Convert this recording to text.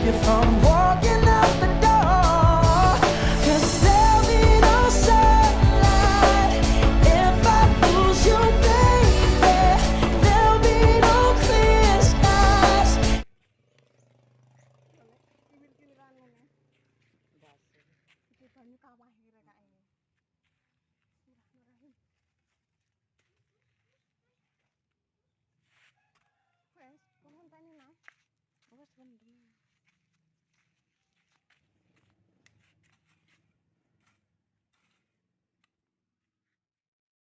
you from walking out the door. 'Cause there'll be no sunlight if I lose you, baby. There'll be no clear skies. Wes, pumunta ni na. Wes,